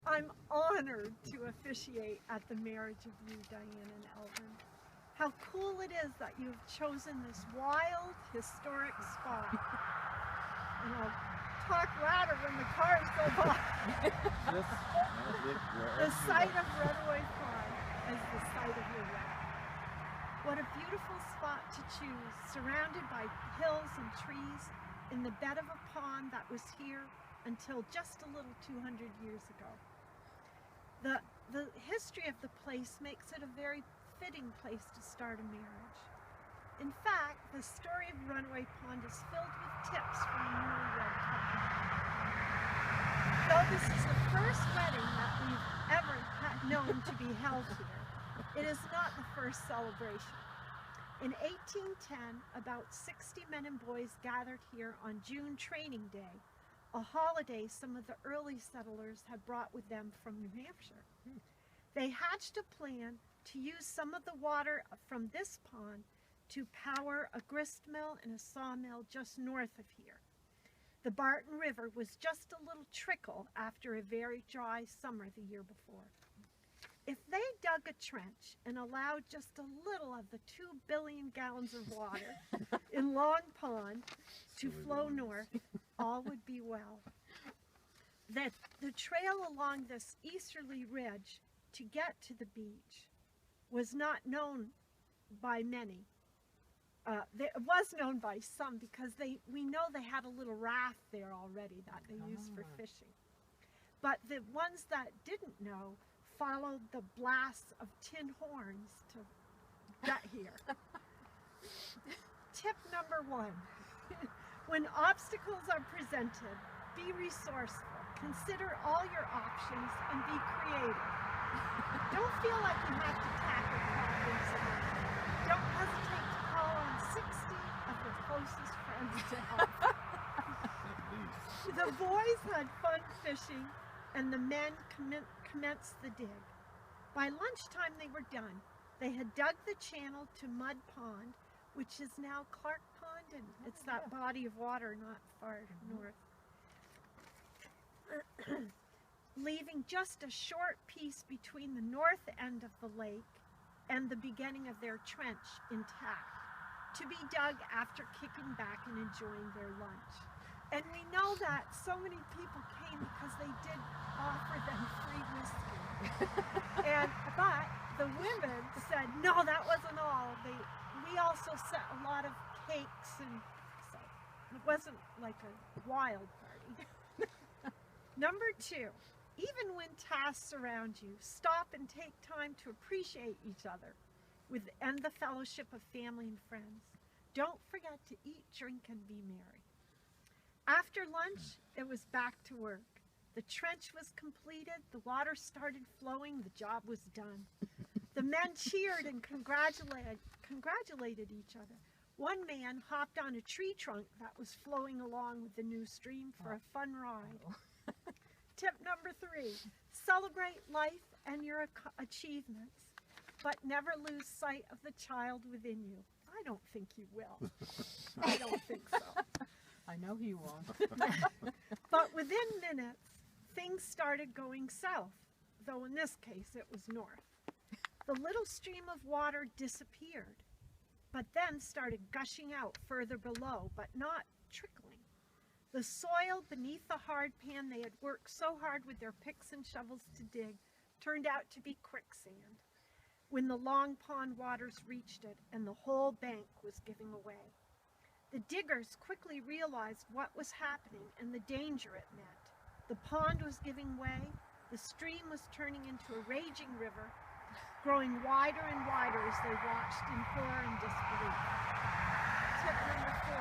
I'm honored to officiate at the marriage of you, Diane and Elwin. How cool it is that you've chosen this wild, historic spot. And I'll talk louder when the cars go by. The site of Runaway Pond is the site of your wedding. What a beautiful spot to choose, surrounded by hills and trees in the bed of a pond that was here until just a little 200 years ago. The history of the place makes it a very fitting place to start a marriage. In fact, the story of Runaway Pond is filled with tips for a newlywed couple. Though this is the first wedding that we've ever known to be held here, it is not the first celebration. In 1810, about 60 men and boys gathered here on June Training Day, a holiday some of the early settlers had brought with them from New Hampshire. They hatched a plan to use some of the water from this pond to power a grist mill and a sawmill just north of here. The Barton River was just a little trickle after a very dry summer the year before. If they dug a trench and allowed just a little of the 2 billion gallons of water in Long Pond to flow north, all would be well. The trail along this easterly ridge to get to the beach was not known by many. It was known by some because we know they had a little raft there already that they used for fishing. But the ones that didn't know followed the blasts of tin horns to get here. Tip number 1, when obstacles are presented, be resourceful. Consider all your options and be creative. Don't feel like you have to tackle problems alone. Don't hesitate to call on 60 of your closest friends to help. The boys had fun fishing and the men commenced the dig. By lunchtime they were done. They had dug the channel to Mud Pond, which is now Clark Pond, and it's that body of water not far north. Leaving just a short piece between the north end of the lake and the beginning of their trench intact, to be dug after kicking back and enjoying their lunch. And we know that so many people came because they did offer them free whiskey. But the women said, no, that wasn't all. We also set a lot of cakes, and so it wasn't like a wild party. Number 2, even when tasks surround you, stop and take time to appreciate each other and the fellowship of family and friends. Don't forget to eat, drink, and be merry. After lunch, it was back to work. The trench was completed, the water started flowing, the job was done. The men cheered and congratulated each other. One man hopped on a tree trunk that was flowing along with the new stream for a fun ride. Tip number 3, celebrate life and your achievements, but never lose sight of the child within you. I don't think you will. I don't think so. I know he won't. But within minutes, things started going south, though in this case it was north. The little stream of water disappeared, but then started gushing out further below, but not trickling. The soil beneath the hard pan they had worked so hard with their picks and shovels to dig turned out to be quicksand when the Long Pond waters reached it and the whole bank was giving away. The diggers quickly realized what was happening and the danger it meant. The pond was giving way, the stream was turning into a raging river, growing wider and wider as they watched in horror and disbelief. Tip number 4,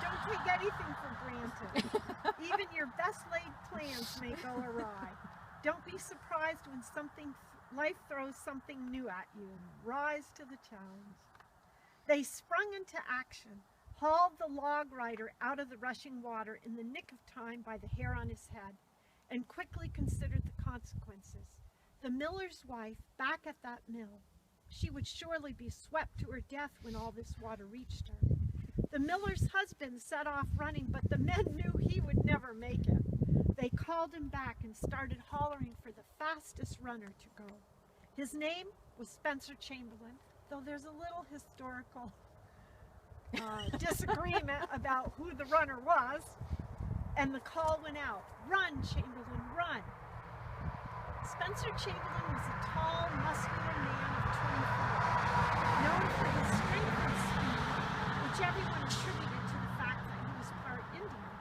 don't take anything for granted. Even your best laid plans may go awry. Don't be surprised when life throws something new at you, and rise to the challenge. They sprung into action, hauled the log rider out of the rushing water in the nick of time by the hair on his head, and quickly considered the consequences. The miller's wife, back at that mill, she would surely be swept to her death when all this water reached her. The miller's husband set off running, but the men knew he would never make it. They called him back and started hollering for the fastest runner to go. His name was Spencer Chamberlain, though there's a little historical disagreement about who the runner was. And the call went out, "Run, Chamberlain, run." Spencer Chamberlain was a tall, muscular man of 24, known for his strength and speed, which everyone attributed to the fact that he was part Indian.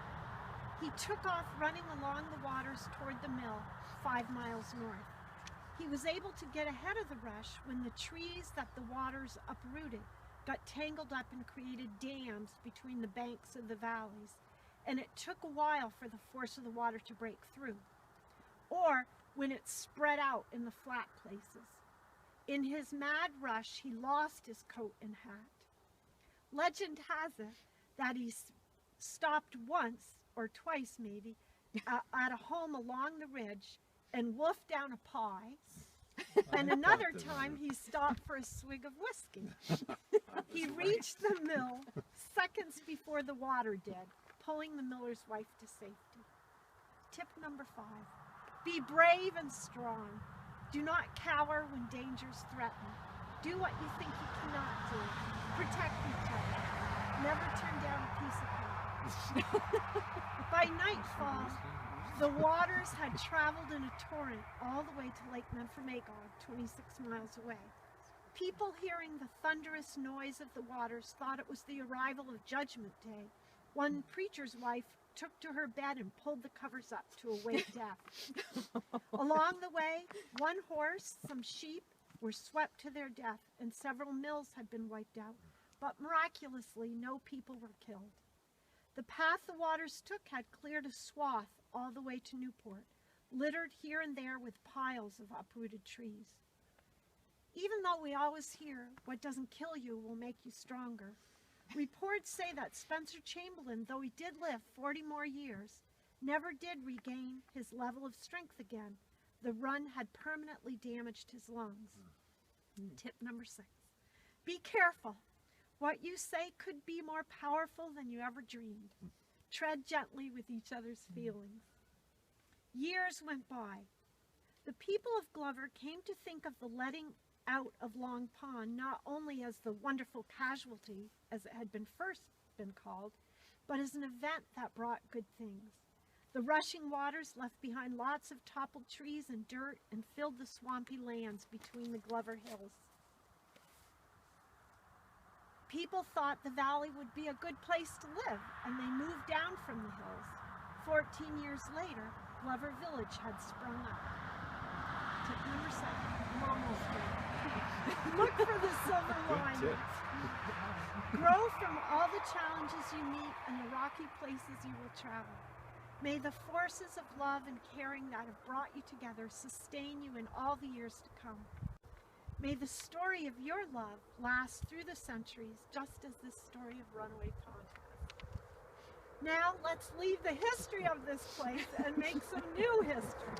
He took off running along the waters toward the mill, 5 miles north. He was able to get ahead of the rush when the trees that the waters uprooted got tangled up and created dams between the banks of the valleys, and it took a while for the force of the water to break through, or when it spread out in the flat places. In his mad rush, he lost his coat and hat. Legend has it that he stopped once, or twice maybe, at a home along the ridge and wolfed down a pie. And another time he stopped for a swig of whiskey. He reached the mill seconds before the water did, pulling the miller's wife to safety. Tip number 5, be brave and strong. Do not cower when dangers threaten. Do what you think you cannot do. Protect each other. Never turn down a piece of cake. By nightfall, the waters had traveled in a torrent all the way to Lake Memphremagog, 26 miles away. People hearing the thunderous noise of the waters thought it was the arrival of Judgment Day. One preacher's wife took to her bed and pulled the covers up to await death. Along the way, one horse, some sheep were swept to their death, and several mills had been wiped out, but miraculously no people were killed. The path the waters took had cleared a swath all the way to Newport, littered here and there with piles of uprooted trees. Even though we always hear, what doesn't kill you will make you stronger, reports say that Spencer Chamberlain, though he did live 40 more years, never did regain his level of strength again. The run had permanently damaged his lungs. Tip number 6, be careful. What you say could be more powerful than you ever dreamed. Tread gently with each other's feelings. Years went by. The people of Glover came to think of the letting out of Long Pond not only as the wonderful casualty, as it had first been called, but as an event that brought good things. The rushing waters left behind lots of toppled trees and dirt and filled the swampy lands between the Glover Hills. People thought the valley would be a good place to live, and they moved down from the hills. 14 years later, Glover Village had sprung up. Tip number 7, I'm almost done. Look for the silver lining. Grow from all the challenges you meet and the rocky places you will travel. May the forces of love and caring that have brought you together sustain you in all the years to come. May the story of your love last through the centuries, just as this story of Runaway Pond has. Now let's leave the history of this place and make some new history.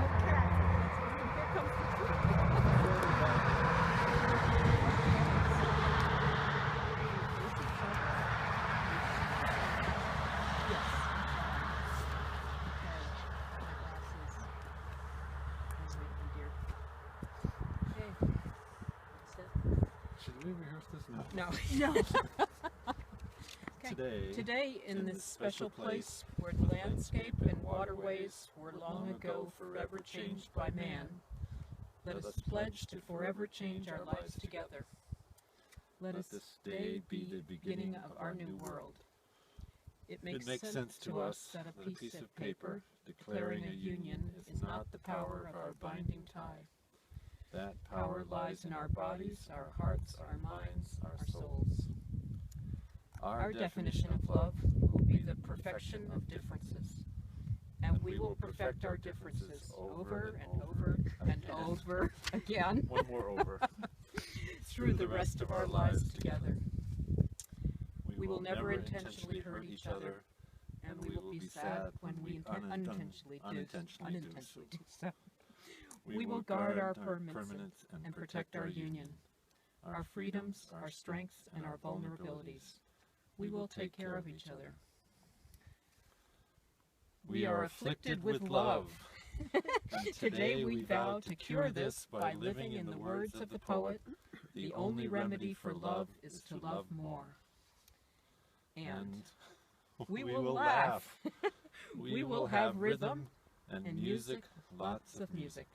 Okay. Here comes the Should we rehearse this now? No. Okay. Today, in this special place, where the landscape and waterways were long ago forever changed by man, let us pledge to forever change our lives together. Let us this day be the beginning of our new world. It makes sense to us that a piece of paper declaring a union is not the power of our binding tie. That power lies in our bodies, our hearts, our minds, our souls. Our definition of love will be the perfection of differences, and we will perfect our differences over and over and over again. One more over. Through the rest of our lives together. We will never intentionally hurt each other, and we will be sad when we unintentionally do so. We will guard our permanence and protect our union, our freedoms, our strengths, and our vulnerabilities. We will take care of each other. We are afflicted with love. And Today we vow to cure this by living in the words of the poet, the only remedy for love is to love more. And we will laugh. We will have rhythm and music, lots of music.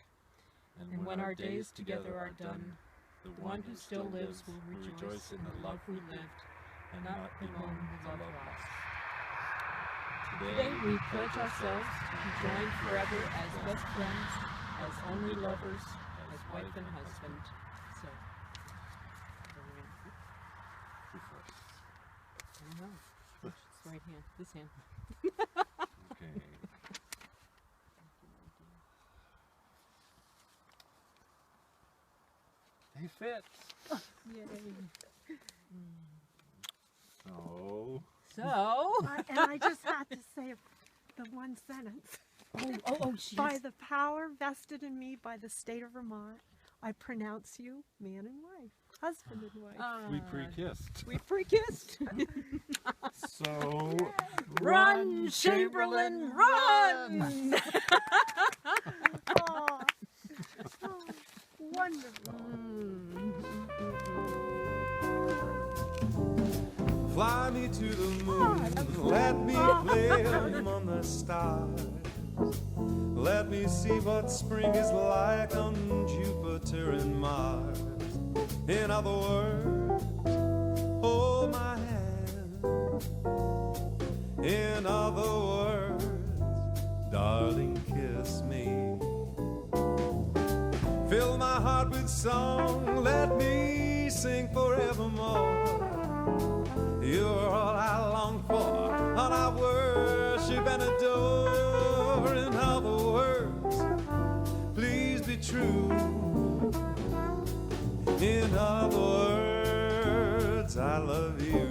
And when our days together are done, the one who still lives will rejoice in the love we lived and not bemoan the love lost. Today we pledge ourselves to join forever as best friends, as only lovers, as wife and husband. So, Who first? I don't know. Which is right hand? This hand. Okay. They fit. Yay. So, And I just had to say the one sentence. Jeez. By the power vested in me by the state of Vermont, I pronounce you man and wife, husband and wife. we pre-kissed. We pre-kissed. So, Run, Chamberlain, run! Oh, wonderful. Fly me to the moon, let me play among the stars. Let me see what spring is like on Jupiter and Mars. In other words, hold my hand. In other words, darling, kiss me. Fill my heart with song, let me sing forevermore. You're all I long for, all I worship and adore. In other words, please be true. In other words, I love you.